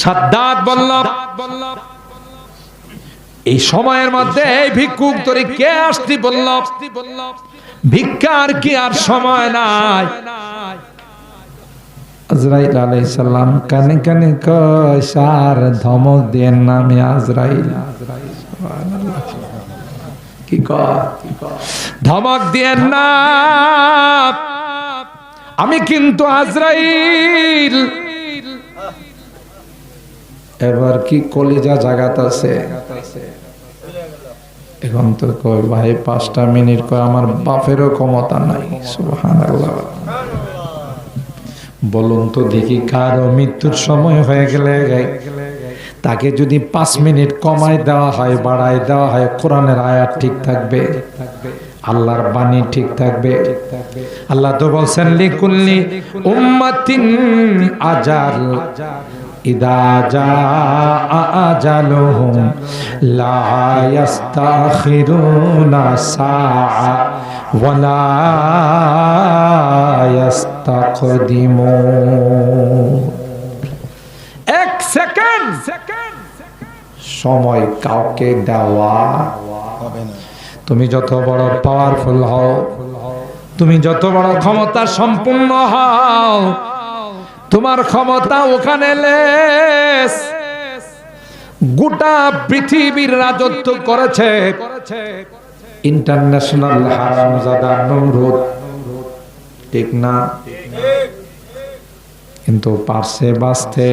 সাদ্দাত বলল, এই সময়ের মধ্যে এই ভিক্ষুক তোরে কে আসতি বলল, ভিক্ষার কি আর সময় নাই? আজরাইল আলাইহিস সালাম কানে কানে কয়, স্যার ধমক দেন না, আমি আজরাইল। সুবহানাল্লাহ, কি কয়, ধমক দেন না, আমি কিন্তু আজরাইল। এবার কি কলিজা জাগাত আছে এখন তো কয় ভাই 5টা মিনিট, কয় আমার বাপেরও ক্ষমতা নাই। সুবহানাল্লাহ, বলুন তো দেখি, কারো মৃত্যুর সময় হয়ে গেলে তাকে যদি 5 মিনিট কমায় দেওয়া হয়, বাড়ায় দেওয়া হয়, কোরআনের আয়াত ঠিক থাকবে, আল্লাহর বাণী ঠিক থাকবে? আল্লাহ তো বলছেন লিকুল্লি উম্মাতিন আজাল ইদা জাআ আজালুহুম লা ইস্তাখিরুনা সাআ ওয়া লা ইস্তাকদিমুন। 1 সেকেন্ড সময় কাউকে দেওয়া হবে না। তুমি যত বড় পাওয়ারফুল হও, তুমি যত বড় ক্ষমতা সম্পন্ন হও, তোমার ক্ষমতা ওখানে লেস। গোটা পৃথিবীর রাজত্ব করেছে ইন্টারন্যাশনাল হারামজাদা নমরুদ, ঠিক না? কিন্তু পারছে বাঁচতে,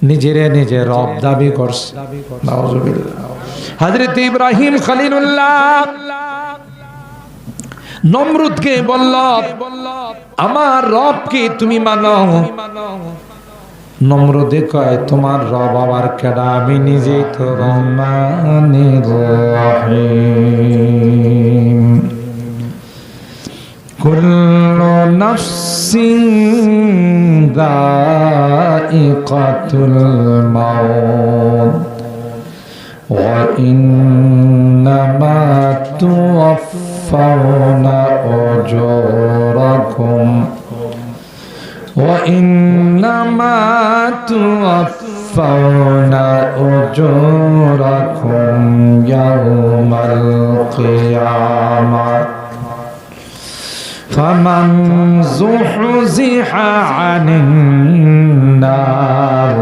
নিজেরে নিজে রব দাবি করছে। নাউজুবিল্লাহ। হযরত ইব্রাহিম খলিলুল্লাহ নমরুদকে বলল, আমার রব কি তুমি মানো? নমরুদে কয়, তোমার রব আবার কেডা? আমি নিজেই তো রহমানির রহিম। কুল্লু নাফসিন যায়িকাতুল মাউত ওয়া ইন্নামা তুওয়াফাউনা উজুরাকুম ওয়া ইন্নামা তুওয়াফাউনা উজুরাকুম ইয়াওমাল কিয়ামাহ فمن زحزح عن النار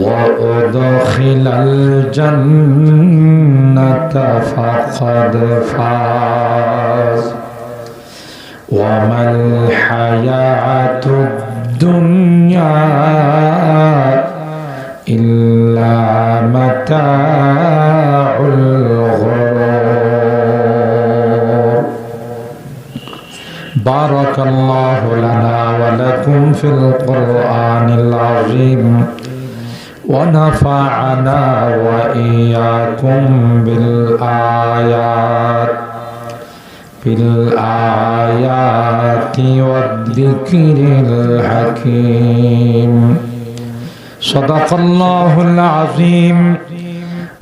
وأدخل الجنة فقد فاز وما الحياة الدنيا إلا متاع الغرور. بارك الله لنا ولكم في القرآن العظيم ونفعنا وإياكم بالآيات والذكر الحكيم. صدق الله العظيم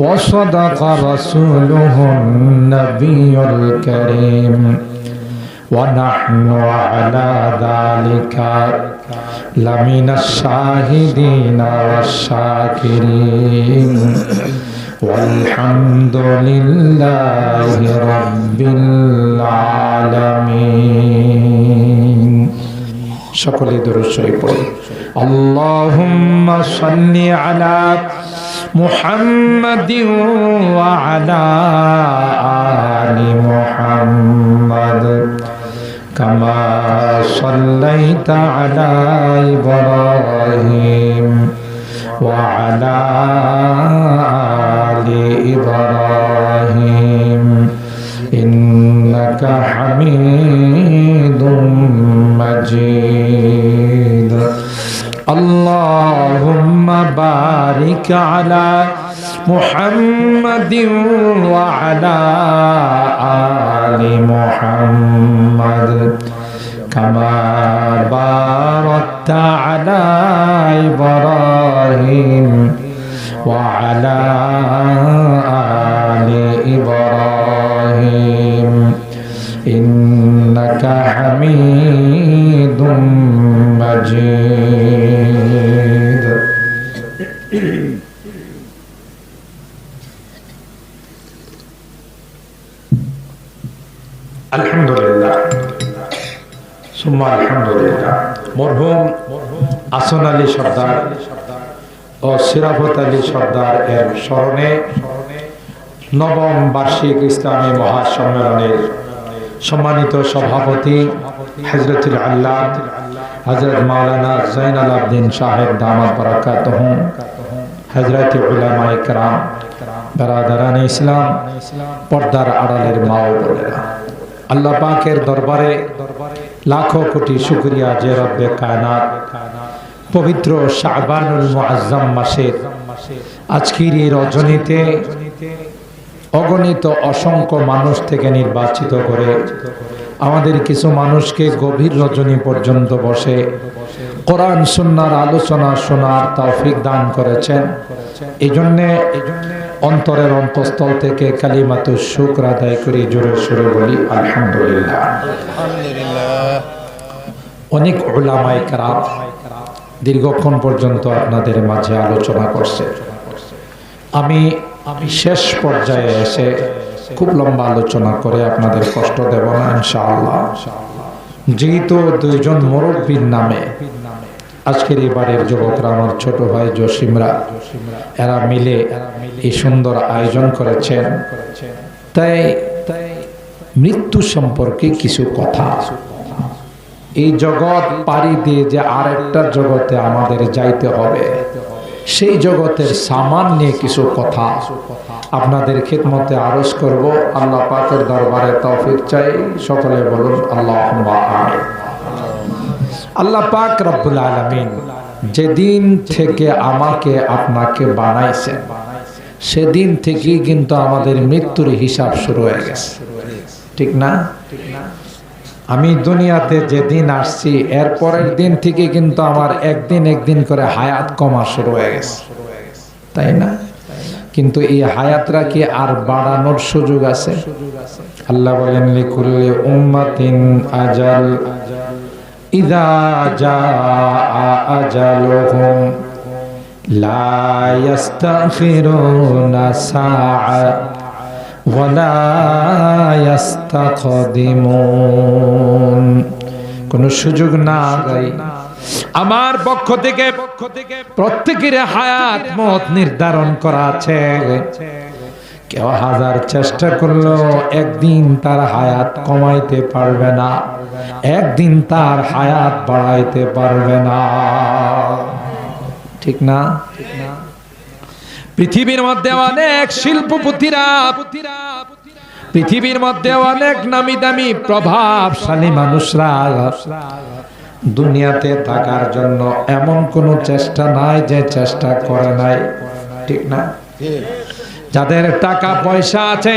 وصدق رسوله النبي الكريم ونحن على ذلك لمن الشاهدين والشاكرين والحمد لله رب العالمين. সকলে দরুদ শরীফ পড়ি। اللهم صل على محمد وعلى آل محمد كما صليت على إبراهيم وعلى آل إبراهيم إنك حميد مجيد. اللهم بارك على محمد وعلى آل محمد كما باركت على إبراهيم وعلى آل إبراهيم إنك حميد مجيد. সুম্মা আলহামদুলিল্লাহ। মরহুম আসন আলী সর্দার ও সিরাফত আলী সর্দার এর স্মরণে নবম বার্ষিক ইসলামী মহাসম্মেলনের সম্মানিত সভাপতি হযরতুল আল্লাহ হযরত মাওলানা জাইনুল আবদিন সাহেব দামাত বারাকাতুহু, হযরত উলামায়ে কেরাম, বেরাদারান ইসলাম, পর্দার আড়ালের মা ও বোনেরা, আল্লাহ পাকের দরবারে লাখো কোটি শুকরিয়া যে রব্বে কায়নাত পবিত্র শাবানুল মুআজ্জাম মাসের আজকের এই রজনীতে অগণিত অসংখ্য মানুষ থেকে নির্বাচিত করে আমাদের কিছু মানুষকে গভীর রজনী পর্যন্ত বসে কোরআন সুন্নাহর আলোচনা শোনার তৌফিক দান করেছেন। এই জন্যে অন্তরের অন্তঃস্থল থেকে কালিমাতুশ শুকর আদায় করি, জোরে সোরে বলি আলহামদুলিল্লাহ। অনেক উলামায়ে কেরাম দীর্ঘক্ষণ পর্যন্ত আপনাদের মাঝে আলোচনা করছে। আমি শেষ পর্যায়ে এসে খুব লম্বা আলোচনা করে আপনাদের কষ্ট দেব না ইনশাআল্লাহ। যেহেতু দুইজন মুরব্বীর নামে আজকের এবারের যুবকরা, আমার ছোট ভাই জসিমরা, এরা মিলে এই সুন্দর আয়োজন করেছেন, তাই মৃত্যু সম্পর্কে কিছু কথা। এই জগৎ পাড়ি দিয়ে যে আরেকটা জগতে আমাদের যাইতে হবে, সেই জগতের সামান নিয়ে কিছু কথা আপনাদের খিদমতে আরজ করব। আল্লাহ পাকের দরবারে তৌফিক চাই, সকলে বলুন আল্লাহুম্মা আমিন। আল্লাহ পাক রব্বুল আলামিন যেদিন থেকে আমাকে আপনাকে বানাইছেন সেদিন থেকেই কিন্তু আমাদের মৃত্যুর হিসাব শুরু হয়ে গেছে, ঠিক না? আমি দুনিয়াতে যেদিন আসছি এর পরের দিন থেকে কিন্তু আমার একদিন করে হায়াত কমা শুরু হয়ে গেছে, তাই না? কিন্তু এই হায়াতরা কি আর বাড়ানোর সুযোগ আছে? আল্লাহ বলেন লিকুল্লি উম্মাতিন আজাল ইযা জাআ আজালুহুম লা ইস্তাখিরুনা সাআ ওয়ালা ইস্তাকদিমুন। কোন সুযোগ না গাই আমার পক্ষ থেকে প্রত্যেকের হায়াত মত নির্ধারণ করা আছে। কেউ হাজার চেষ্টা করলো একদিন তার হায়াত কমাইতে পারবে না, একদিন তার হায়াত বাড়াইতে পারবে না, ঠিক না? পৃথিবীর মধ্যে অনেক শিল্পপতিরা, পৃথিবীর মধ্যে অনেক নামি দামি প্রভাবশালী মানুষরা দুনিয়াতে থাকার জন্য এমন কোন চেষ্টা নাই যে চেষ্টা করে নাই, ঠিক না? যাদের টাকা পয়সা আছে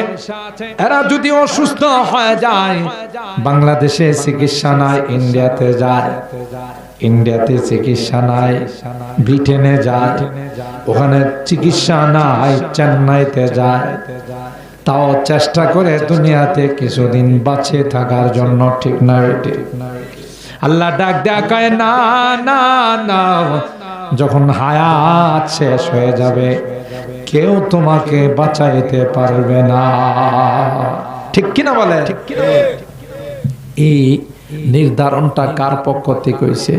এরা যদি অসুস্থ হয়ে যায় বাংলাদেশে চিকিৎসা নাই, ইন্ডিয়াতে যায়, ইন্ডিয়াতে চিকিৎসা নাই, ব্রিটেনে যায়, ওখানে চিকিৎসা নাই, চেন্নাইতে যায়, তাও চেষ্টা করে দুনিয়াতে কিছুদিন বাঁচে থাকার জন্য, ঠিক না? আল্লাহ ডাক দেখায় না না না, যখন হায়াত শেষ হয়ে যাবে কেউ তোমাকে বাঁচাইতে পারবে না, ঠিক কিনা বলে? এই নির্ধারণটা কার পক্ষ থেকে হইছে?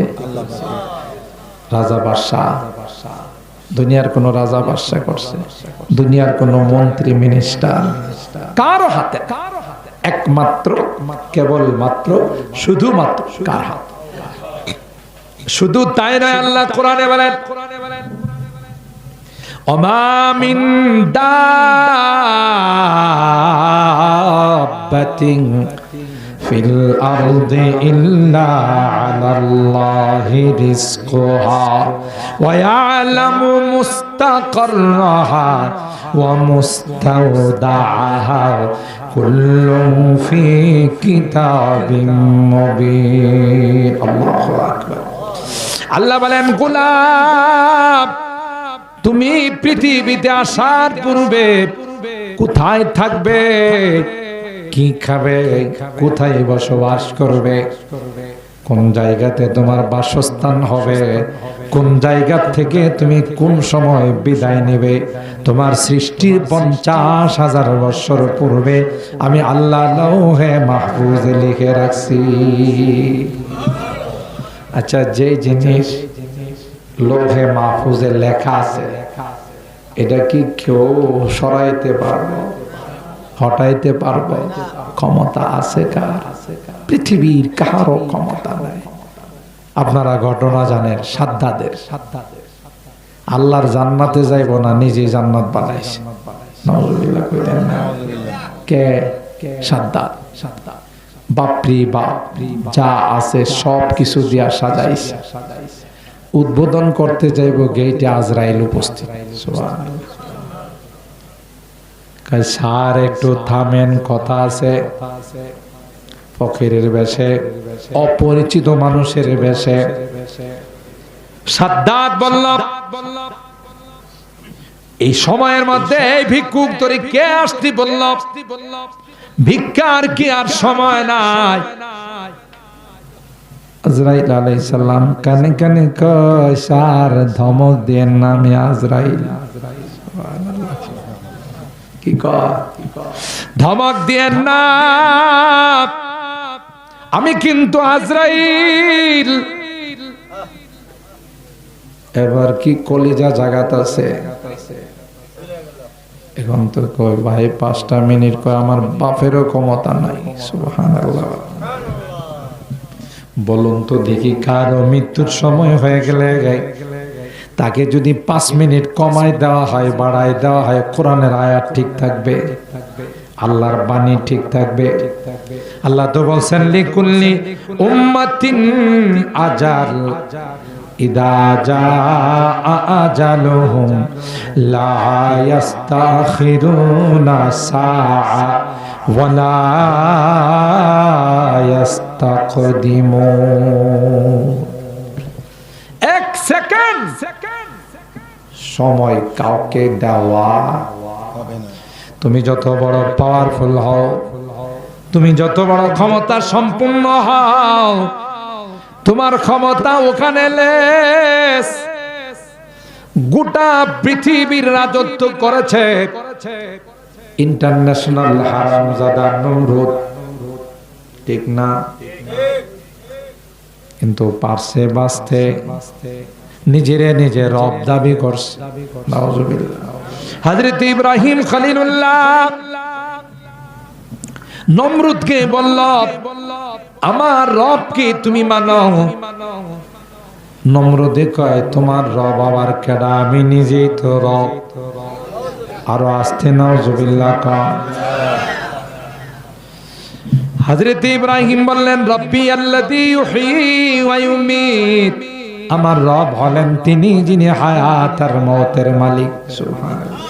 রাজা বাদশাহ। দুনিয়ার কোন রাজা বাদশাহ করছে? দুনিয়ার কোন মন্ত্রী মিনিস্টার? কারো হাতে? একমাত্র, কেবলমাত্র, শুধুমাত্র কার হাত? শুধু তাই নয়, আল্লাহ কোরআনে বলেন ওমা মিন দাব্বাতিন ফিল আরদি ইল্লা আলাল্লাহি রিজকুহা ওয়া ইয়ালামু মুস্তাকাররাহা ওয়া মুস্তাওদাআহা কুল্লুন ফি কিতাবিম মুবিন। আল্লাহু আকবার। আল্লাহ বলেন গোলাম, তুমি পৃথিবীতে আসার পূর্বে কোথায় থাকবে, কি খাবে, কোথায় বসবাস করবে, কোন জায়গাতে তোমার বাসস্থান হবে, কোন জায়গা থেকে তুমি কোন সময় বিদায় নেবে। তোমার সৃষ্টির 50,000 বছর পূর্বে আমি আল্লাহ লৌহে মাহফুজে লিখে রাখছি। আচ্ছা, যে জিনিস লৌহে মাহফুজে লেখা আছে, এটা কি কেউ সরাইতে পারবে, হটাইতে পারবে? ক্ষমতা আছে কার? পৃথিবীর কারো ক্ষমতা নাই। আপনারা ঘটনা জানেন সাদ্দাদের। আল্লাহর জান্নাতে যাইব না, নিজে জান্নাত বানাইছে। নাউজুবিল্লাহ কইলেন না? কে? সাদ্দাদ। বাপরি বাপ, যা আছে সব কিছু দিয়া সাজাইছে। উদ্বোধন করতে যাইব, গেইটে আজরাইল উপস্থিত। সুবহানাল্লাহ। স্যার একটু থামেন, কথা আছে। ফকিরের বেশে, অপরিচিত মানুষের বেশে সাদ্দাদ বলল, এই সময়ের মধ্যে এই ভিক্ষুক তোরে কে আসতি বলল? ভিক্ষার কি আর সময় নাই? আজরাইল আলাইহিস সালাম কানে কানে কয়, স্যার ধমক দেন না, আমি আজরাইল। কি কয়? ধমক দেন না, আমি কিন্তু আজরাইল। এবার কি কলিজা জাগাত আছে? এখন তো কয় ভাই 5টা মিনিট, কয় আমার বাপেরও ক্ষমতা নাই। সুবহানাল্লাহ। বলুন তো দেখি, কারো মৃত্যুর সময় হয়ে গেলে তাকে যদি 5 মিনিট কমায় দেওয়া হয়, বাড়ায় দেওয়া হয়, কোরআনের আয়াত ঠিক থাকবে, আল্লাহর বাণী ঠিক থাকবে? আল্লাহ তো বলছেন লিকুল্লি উম্মাতিন আজাল ইদা জাআ আজালুহুম লা ইস্তাখিরুনা সাআ ওয়া লা ইস্তাকদিমুন। 1 সেকেন্ড সময় কাউকে দেওয়া হবে না। তুমি যত বড় পাওয়ারফুল হও, তুমি যত বড় ক্ষমতা সম্পূর্ণ হও, তোমার ক্ষমতা ওখানে লেস। গোটা পৃথিবীর রাজত্ব করেছে ইন্টারন্যাশনাল হারামজাদা নমরুদ, ঠিক না? কিন্তু পারছে বাঁচতে, নিজেরে নিজে রব দাবি করছে। নাউজুবিল্লাহ। হযরত ইব্রাহিম খলিলুল্লাহ নমরুদকে বলল, আমার রবকে তুমি মানো। নমরুদে কয়, তোমার রব আবার কেডা? আমি নিজেই তো রব। আরো আস্তে নাউজুবিল্লাহ কন। হযরত ইব্রাহিম বললেন, রব্বি আল্লাযী ইউহয়ী ওয়া ইউমীত। আমার রব হলেন তিনি যিনি হায়াত আর মওতের মালিক। সুবহানাল্লাহ।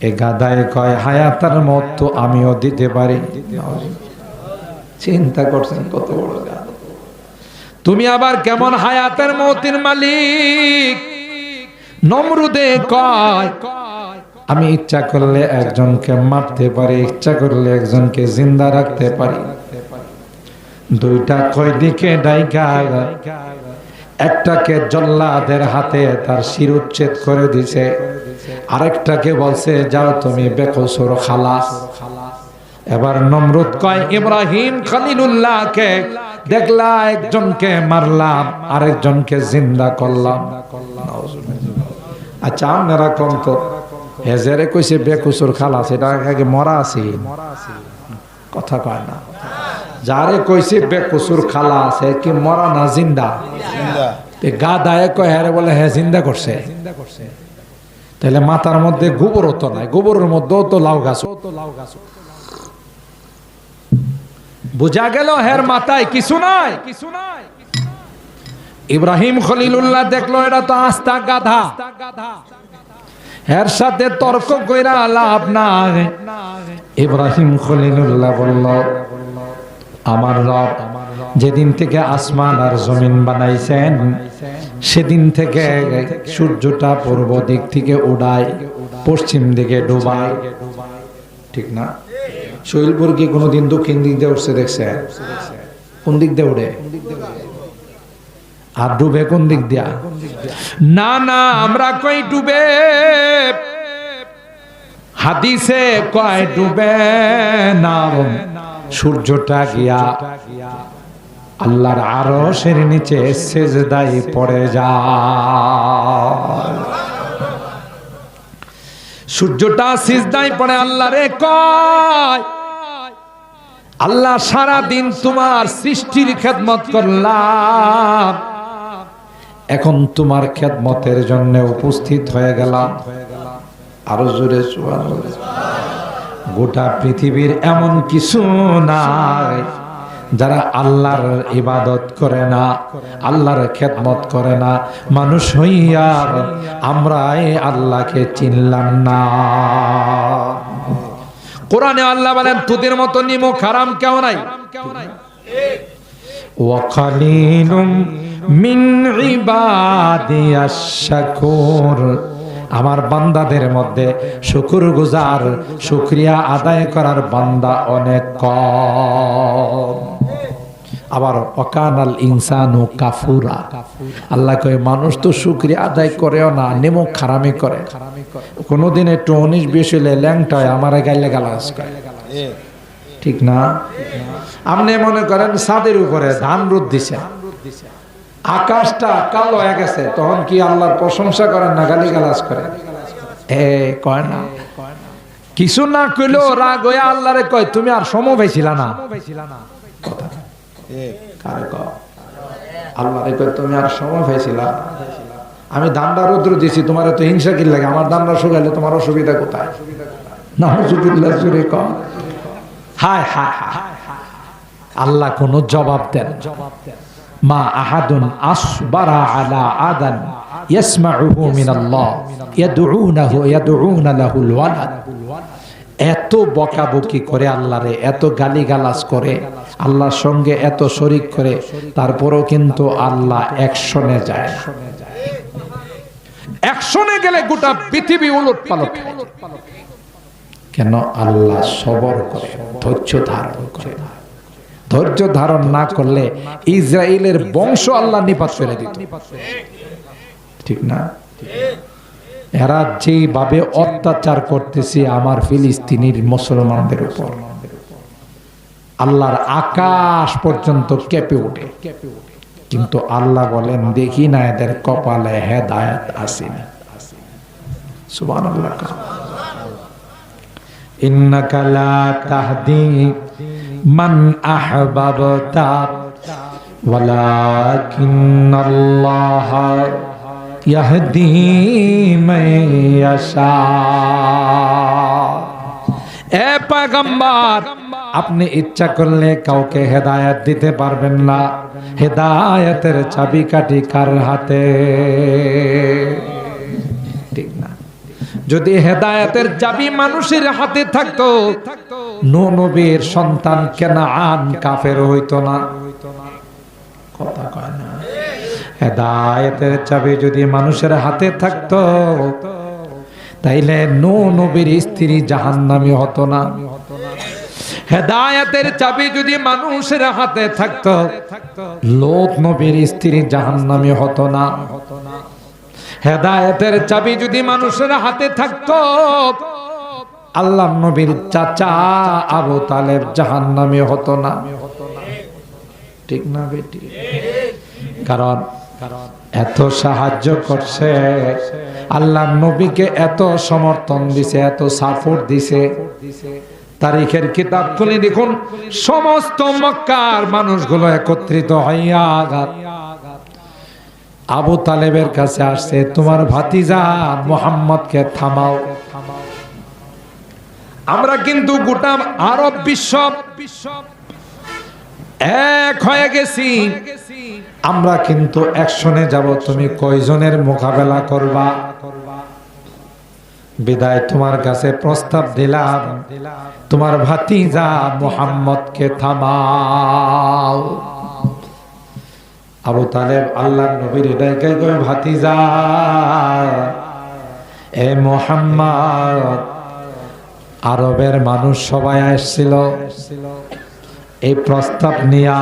এ গাদায় কয়, হায়াত আর মওত তো আমিও দিতে পারি। চিন্তা করছেন কত বড় গাদা? তুমি আবার কেমন হায়াতের মওতের মালিক? নমরুদে কয়, আমি ইচ্ছা করলে একজনকে মারতে পারি, ইচ্ছা করলে একজনকে জিন্দা রাখতে পারি। দুইটা কয়দিকে ডাইকা, একটাকে জল্লাদের হাতে তার শির উচ্ছেদ করে দিছে, আরেকটাকে বলছে যাও তুমি বেকসুর খালাস। এবার নমরুদ কয়, ইব্রাহিম খলিলুল্লাহকে দেখলা একজনকে মারলাম, আরেকজনকে জিন্দা করলাম। আচ্ছা আপনারা কম তো, হেজারে কইছে বেকসুর খালাস, এটা আগে মরা আছে? কথা কয় না। যারে কইছে বেকসুর খালাস, হে কি মরা না জিন্দা? গা দায়ে কয় হ্যাঁ বলে হ্যাঁ জিন্দা করছে। তাহলে মাথার মধ্যে গোবরও তো নাই, গোবরের মধ্যেও তো লাউ গাছ। বুঝা গেল হের মাথায় কিছু নাই। ইব্রাহিম খলিলুল্লাহ দেখলো এটা তো আস্তা গাধা, এর সাথে তর্ক কইরা লাভ নাই। ইব্রাহিম খলিলুল্লাহ বলল, আমার রব যেদিন থেকে আসমান আর জমিন বানাইছেন সেদিন থেকে সূর্যটা পূর্ব দিক থেকে উড়ায়, পশ্চিম দিকে ডুবায়, ঠিক না? শৈলপুর কি কোনোদিন দক্ষিণ দিক দিয়ে উঠছে দেখছে? কোন দিক দিয়ে উড়ে? আর ডুবে কোন দিক দিয়া? না না, আমরা কই ডুবে, হাদিসে কয় ডুবে না, সূর্যটা গিয়া আল্লাহর আরশের নিচে সিজদায় পড়ে যায়। সূর্যটা সিজদায় পড়ে আল্লাহরে কয়, আল্লাহ সারা দিন তোমার সৃষ্টির খেদমত করলাম, এখন তোমার খেদমতের জন্য উপস্থিত হয়ে গেলাম। আরো জোরে সুবহানাল্লাহ। গোটা পৃথিবীর এমন কিছু নাই যারা আল্লাহর ইবাদত করে না, আল্লাহর খেদমত করে না। মানুষ হইয়া আমরা আল্লাহকে চিনলাম না। কোরআনে আল্লাহ বলেন তোদের মতো নিমক হারাম কেউ নাই। ওয়া কালিলুম মিন ইবাদিয়াশ শাকুর, আমার বান্দাদের মধ্যে শুকরগুজার, শুকরিয়া আদায় করার বান্দা অনেক কম। আবার ওয়াকানাল ইনসানু কাফুরা, আল্লাহ কয় মানুষ তো শুকরিয়া আদায় করেও না, নিমক হারামি করে। কোনদিন একটু 19-20 হইলে ল্যাংটায় আমার গাইলে গালাস করে, ঠিক না? আপনি মনে করেন ছাদের উপরে ধান রোদ দিছে, আকাশটা কালো হয়ে গেছে, তখন কি আল্লাহর প্রশংসা করেন না গালিগালাজ করেন? কয় না। কিছু না কইলেও রাগ হয়ে আল্লাহরে কয় তুমি আর সময় পাইছিলা না। আল্লাহরে কয় তুমি আর সময় পাইছিলা, আমি ধানটা রৌদ্র দিছি, তোমার তো হিংসা কি লাগে? আমার ধানটা শুকাইলে তোমার অসুবিধা কোথায়? নাউজুবিল্লাহ জুরে কয়। হায় হায় হায়, আল্লাহ কোন জবাব দেন? মা আহাদুন আসবারা আলা আদান ইয়াসমাউহু মিনাল্লাহ ইয়াদউনা লাহুল ওয়ালাদ। এত বকাবকি করে আল্লাহরে, এত গালিগালাজ করে, আল্লাহর সঙ্গে এত শরীক করে, তারপরেও কিন্তু আল্লাহ অ্যাকশনে যায়। অ্যাকশনে গেলে গোটা পৃথিবী উলটপালট হয়। কেন? আল্লাহ সবর করে, ধৈর্য ধারণ করে। ধৈর্য ধারণ না করলে ইসরায়েলের বংশ আল্লাহ নিপাত করে দিত, ঠিক না? এরা যেভাবে অত্যাচার করতেছে আমার ফিলিস্তিনির মুসলমানদের উপর, আল্লাহর আকাশ পর্যন্ত কেঁপে ওঠে। কিন্তু আল্লাহ বলেন দেখি না এদের কপালে হেদায়েত আছে না। সুবহানাল্লাহ। ইন্নাকা লা তাহদি মান আহবাবতা ওয়ালাকিন্নাল্লাহ ইয়াহদি মান ইয়াশা। এ পয়গম্বর, আপনি ইচ্ছা করলে কাউকে হেদায়েত দিতে পারবেন না। হেদায়েতের চাবিকাঠি কার হাতে? ঠিক না? যদি হেদায়েতের চাবি মানুষের হাতে থাকতো, নূহ নবীর সন্তান কেনান কাফের হইতো না। কথা কয় না? হেদায়েতের চাবি যদি মানুষের হাতে থাকতো, তাইলে নূহ নবীর স্ত্রী জাহান্নামী হতো না। হেদায়েতের চাবি যদি মানুষের হাতে থাকতো, লূত নবীর স্ত্রী জাহান্নামী হতো না। হেদায়েতের চাবি যদি মানুষের হাতে থাকতো, আল্লাহ নবীর চাচা আবু তালেব জাহান্নামী হতো না। ঠিক না বেটি? কারণ এত সাহায্য করছে, আল্লাহ নবীকে এত সমর্থন দিছে, এত সাপোর্ট দিছে। তারিখের কিতাব খুলে দেখুন, সমস্ত মক্কার মানুষগুলো একত্রিত হইয়া আবু তালেবের কাছে আসছে, তোমার ভাতিজা মুহাম্মদকে থামাও। আমরা কিন্তু গোটা আরব বিশ্ব এক হয়ে গেছি, আমরা কিন্তু অ্যাকশনে যাব। তুমি কয়জনের মোকাবেলা করবা? বিদায় তোমার কাছে প্রস্তাব দিলাম, তোমার ভাতিজা মুহাম্মদকে থামাও। আবু তালেব আল্লাহর নবীর ডাইকে কয়, ভাতিজা এ মুহাম্মদ, আরবের মানুষ সবাই আসছিল এই প্রস্তাব নিয়া,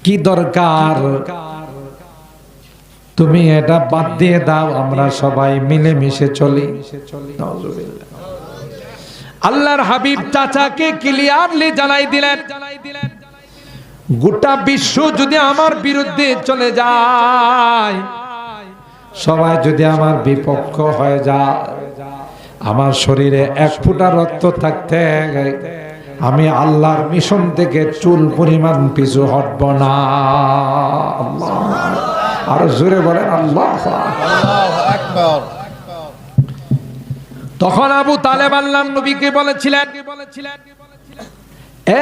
কি দরকার, তুমি এটা বাদ দিয়ে দাও, আমরা সবাই মিলেমিশে চলি। আল্লাহর হাবিব চাচাকে ক্লিয়ারলি জানাই দিলেন, গোটা বিশ্ব যদি আমার বিরুদ্ধে চলে যায়, সবাই যদি আমার বিপক্ষ হয়ে যায়, আমার শরীরে এক ফোঁটা রক্ত থাকতে আমি আল্লাহর মিশন থেকে চুল পরিমাণ পিছু হটব না। আর জোরে বলেন আল্লাহু আকবার। তখন আবু তালেব আল্লাহর নবীকে বলেছিলেন,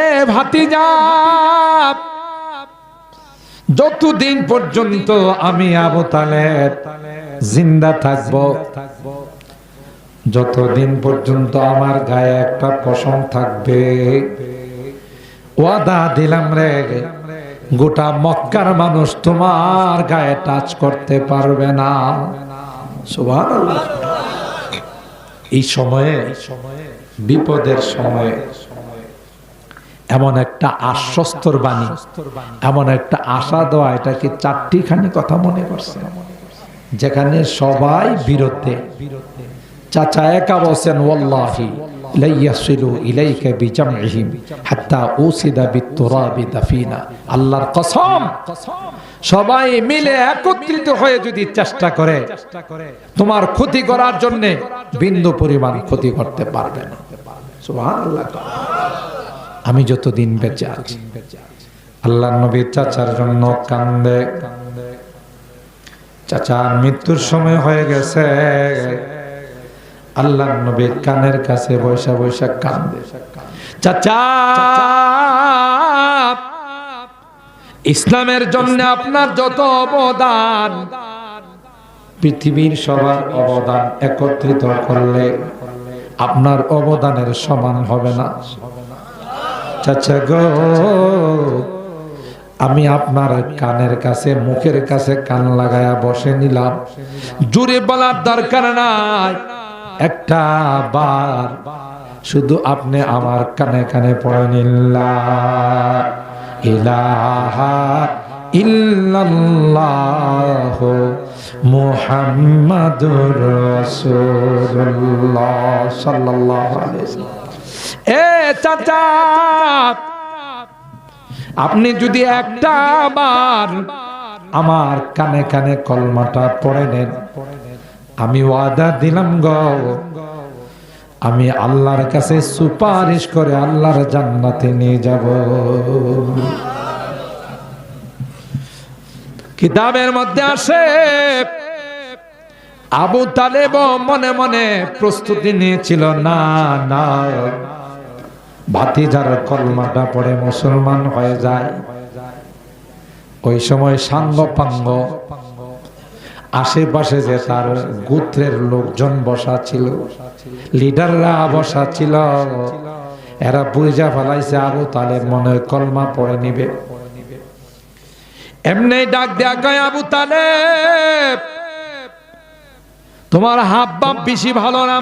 এ ভাতিজা, যতদিন পর্যন্ত আমি আবু তালেব জিন্দা থাকব, যতদিন পর্যন্ত আমার গায়ে একটা পশম থাকবে, ওয়াদা দিলাম রে, গোটা মক্কার মানুষ তোমার গায়ে টাচ করতে পারবে না। সুবহানাল্লাহ। এই সময়ে, বিপদের সময়ে এমন একটা আশ্বস্তর বাণী, এমন একটা আশা দেওয়া, এটা কি চারটিখানি কথা মনে করছে, যেখানে সবাই বিরুদ্ধে। চাচা একা বলছেন, ওয়াল্লাহি লা ইয়াসিলু ইলাইকা বিজামইহিম হাত্তা উসিদা বিতুরাবি দাফিনা। আল্লাহর কসম, সবাই মিলে একত্রিত হয়ে যদি চেষ্টা করে তোমার ক্ষতি করার জন্য, বিন্দু পরিমাণ ক্ষতি করতে পারবে না। সুবহানাল্লাহ। আমি যতদিন বেঁচে আছি। আল্লাহর নবী চাচার জন্য কান্দে। চাচার মৃত্যুর সময় হয়ে গেছে, আল্লাহর নবী কানের কাছে বৈশা বৈশা কান্দে। চাচা, ইসলামের জন্য আপনার যত অবদান, পৃথিবীর সবার অবদান একত্রিত করলে আপনার অবদানের সমান হবে না। চাচা গো, আমি আপনার কানের কাছে, মুখের কাছে কান লাগায়া বসে নিলাম, জোরে বলার দরকার নাই, একটা বার শুধু আপনি আমার কানে কানে পড়ে নিল্লাহ ইলাহা ইল্লাল্লাহ মুহাম্মাদুর রাসূলুল্লাহ সাল্লাল্লাহু আলাইহি ওয়াসাল্লাম। এ চাচা, আপনি যদি একটা বার আমার কানে কানে কলমাটা পড়ে নেন, আমি ওয়াদা দিলাম গো, আমি আল্লাহর কাছে সুপারিশ করে আল্লাহর জান্নাতে নিয়ে যাব। কিতাবের মধ্যে আসে, আবু তালেব মনে মনে প্রস্তুতি নিয়েছিল, না না, ভাতিজার কলমাটা পড়ে মুসলমান হয়ে যায়। ওই সময় সাঙ্গ পাঙ্গ আশেপাশে যে তার গোত্রের লোকজন বসা ছিল, লিডাররা বসা ছিল, এরা বুঝা ফেলাইছে আবু তালেব মনে হয় কলমা পড়ে নিবে। এমনি ডাক দেয়া কয়, আবু তালেব, তোমার হাব বাপ বেশি ভালো না,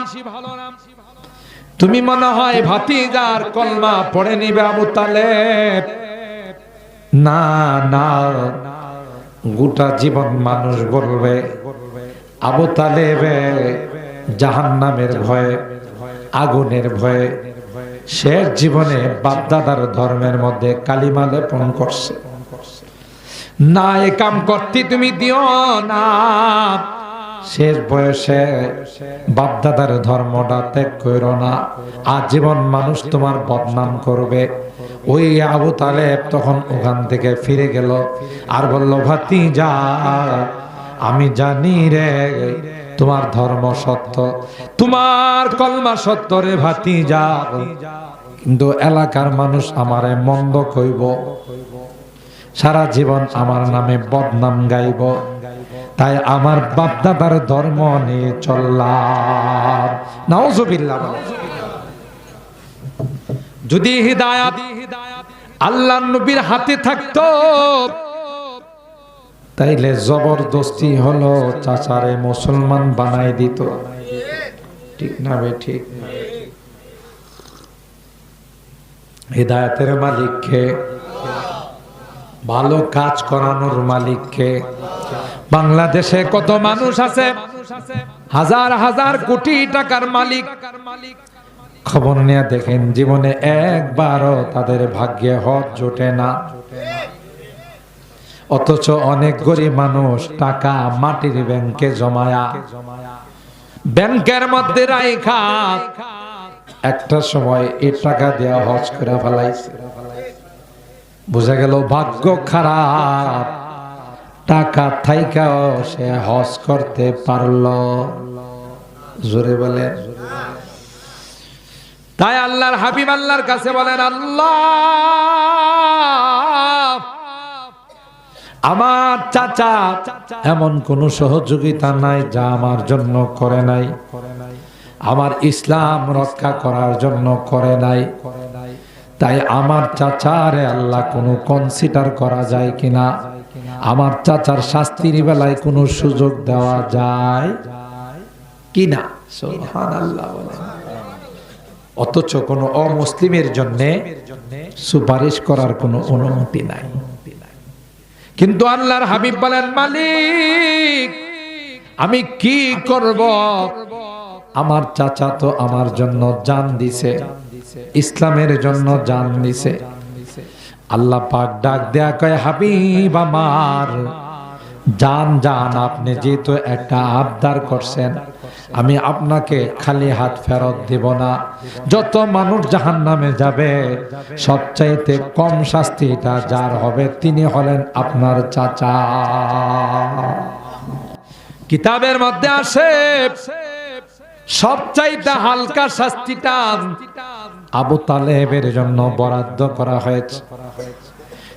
তুমি মনে হয় ভাতিজার কলমা পড়ে নিবে। আবু তালেব, না না, গোটা জীবন মানুষ বলবে আবু তালেব জাহান্নামের ভয়ে, আগুনের ভয়ে শেষ জীবনে বাপদাদার ধর্মের মধ্যে কালিমা লেপন করছে। না, এ কাম করতে তুমি দিও না, শেষ বয়সে বাপদাদার ধর্মটা ত্যাগ করো না, আজীবন মানুষ তোমার বদনাম করবে। ওই আবু তালেব তখন ওখান থেকে ফিরে গেল আর বলল, ভাতিজা, আমি জানি রে তোমার ধর্ম সত্য, তোমার কলমা সত্য রে ভাতিজা, কিন্তু এলাকার মানুষ আমারে মন্দ কইব, সারা জীবন আমার নামে বদনাম গাইব, তাই আমার বাপদাদার ধর্ম নিয়ে চললাম। নাউজুবিল্লাহ। যদি হিদায়াত আল্লাহর নবীর হাতে থাকতো, তাইলে জবরদস্তি হলো চাচারে মুসলমান বানাই দিত। ঠিক না বে ঠিক? হিদায়াতের মালিক কে? ভালো কাজ করানোর মালিককে। বাংলাদেশে কত মানুষ আছে হাজার হাজার কোটি টাকার মালিক, খবর নিয়ে দেখেন জীবনে একবারও তাদের ভাগ্যে হজ জোটে না। অথচ অনেক গরিব মানুষ টাকা মাটির ব্যাংকে জমায়া, ব্যাংকের মধ্যে রাখা, একটা সময় এই টাকা দেওয়া হজ করে ফেলাইছে। বুঝা গেল ভাগ্য খারাপ, টাকা থাইকাও সে হজ করতে পারল। জোরে বলে। তাই আল্লাহর হাবিব আল্লাহর কাছে বলেন, আল্লাহ আমার চাচা এমন কোন সহযোগিতা নাই যা আমার জন্য করে নাই, আমার ইসলাম রক্ষা করার জন্য করে নাই। তাই আমার চাচারে আল্লাহ কোনো কনসিডার করা যায় কিনা, আমার চাচার শাস্তির বেলায় কোনো সুযোগ দেওয়া যায় কিনা। সুবহানাল্লাহ। অথচ কোনো অমুসলিমের জন্য সুপারিশ করার কোনো অনুমতি নাই। কিন্তু আল্লাহর হাবিব বলেন, মালিক আমি কি করব? আমার চাচা তো আমার জন্য জান দিছে, ইসলামের জন্য জান দিছে। আল্লাহ পাক ডাক দেয়া কয়, হাবিব আমার জান জান, আপনি যেহেতু একটা আবদার করছেন, আমি আপনাকে খালি হাত ফেরত দেব না। যত মানুষ জাহান্নামে যাবে সবচাইতে কম শাস্তিটা যার হবে তিনি হলেন আপনার চাচা। কিতাবের মধ্যে আসে সবচাইতে হালকা শাস্তিটা আবু তালেবের জন্য বরাদ্দ করা হয়েছে।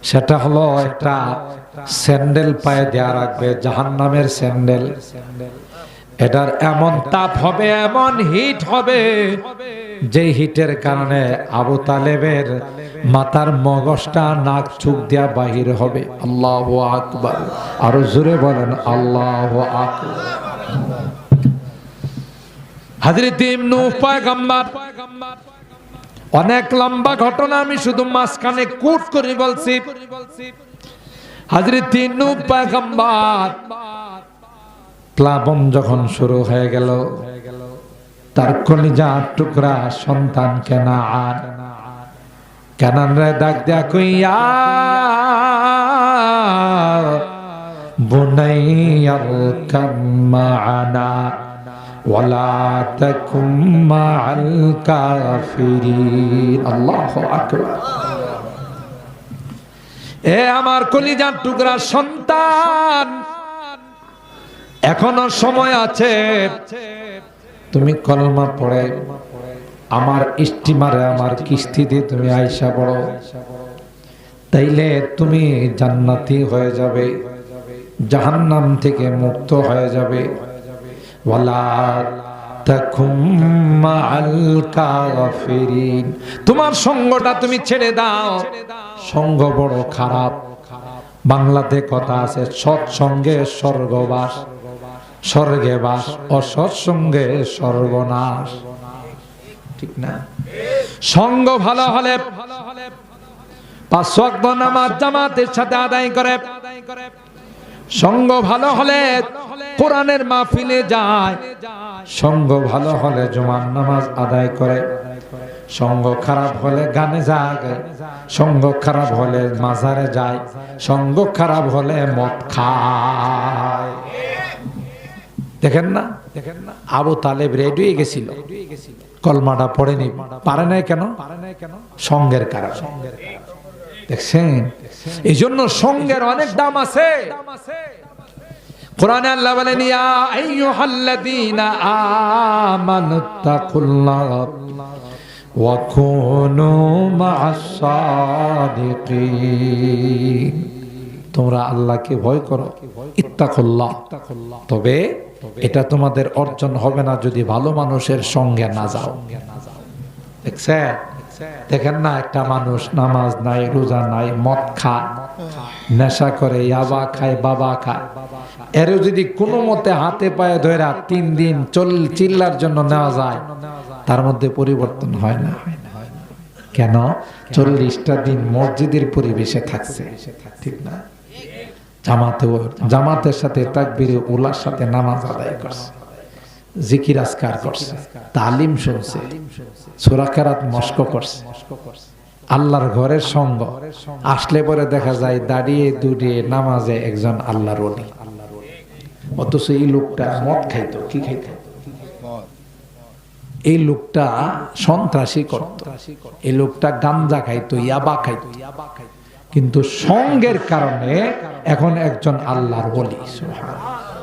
সেটা হলো একটা স্যান্ডেল পায়ে দেয়া রাখবে, জাহান্নামের স্যান্ডেল। এটার এমন তাপ হবে, এমন হিট হবে, যে হিটের কারণে আবু তালেবের মাথার মগজটা নাক চুক দিয়া বাহির হবে। আল্লাহু আকবার। আরো জোরে বলেন আল্লাহু আকবার। হযরত নূহ পয়গম্বর, অনেক লম্বা ঘটনা, আমি শুধু মাঝখানে কোট করে বলছি। হযরত নূহ পয়গম্বর প্লাবন যখন শুরু হয়ে গেল, তার কলিজার টুকরা সন্তান কেনান রে ডাক দেয়া কইয়া, বুনাইয়াল কাম মা'ানা ওয়ালা তাকুম মা'আল কাফিরিন। আল্লাহু আকবার। এ আমার কলিজার টুকরা সন্তান, এখনো সময় আছে, তুমি কলমা পড়ে আমার স্টিমারে, আমার কিস্তিতে তুমি আইসা পড়ো, তাইলে তুমি জান্নাতি হয়ে যাবে, জাহান্নাম থেকে মুক্ত হয়ে যাবে। ওয়ালা তাকুম মা'আল কাফিরিন। তোমার সঙ্গটা তুমি ছেড়ে দাও, সঙ্গ বড় খারাপ। বাংলাতে কথা আছে, সৎসঙ্গে স্বর্গবাস, স্বর্গে বাস, অসৎসঙ্গে সর্বনাশ। ঠিক না? সঙ্গ ভালো হলে 5 ওয়াক্ত নামাজ জামাতের সাথে আদায় করে, সঙ্গ ভালো হলে কোরআনের মাহফিলে যায়, সঙ্গ ভালো হলে জুমার নামাজ আদায় করে, সঙ্গ খারাপ হলে গানে যায়, সঙ্গ খারাপ হলে মাজারে যায়, সঙ্গ খারাপ হলে মদ খায়। দেখেন না, আবু তালেব রেডি হয়ে গেছিল, কলমাটা পড়েনি, পারে নাই কেন? সঙ্গের কারণে। দেখছেন, এই জন্য সঙ্গের অনেক দাম আছে। কোরআনে আল্লাহ বলেন, ইয়া আইয়ুহাল্লাযীনা আমানুত্তাকুল্লাহ ওয়া কুনু মা'আস সাদিকিন। তোমরা আল্লাহকে ভয় করো, ইত্তাকুল্লাহ। তবে এটা তোমাদের অর্জন হবে না যদি ভালো মানুষের সঙ্গে না যাও। দেখছেন, দেখেন না, একটা মানুষ নামাজ নাই, রোজা নাই, মদ খায়, নেশা করে, ইয়াবা খায়, বাবা খায়, এরও যদি কোনো মতে হাতে পায়ে ধরে 3 দিন চিল্লার জন্য নেওয়া যায়, তার মধ্যে পরিবর্তন হয় না। কেন? 40টা দিন মসজিদের পরিবেশে থাকছে, ঠিক না? জামাতের সাথে তাকবীরে উলার সাথে নামাজ আদায় করছে, জিকির আজকার করছে, তালিম শুনছে, সূরা কেরাত মস্ক করছে, আল্লাহর ঘরের সঙ্গ। আসলে পরে দেখা যায় দাঁড়িয়ে দুড়িয়ে নামাজে একজন আল্লাহর ওলি। অথচ এই লোকটা মদ খাইতো, কি খাইতো? এই লোকটা সন্ত্রাসী করত, এই লোকটা গাঞ্জা খাইতো, ইয়াবা খাইতো, কিন্তু সঙ্গের কারণে এখন একজন আল্লাহর ওলি। সুবহানাল্লাহ।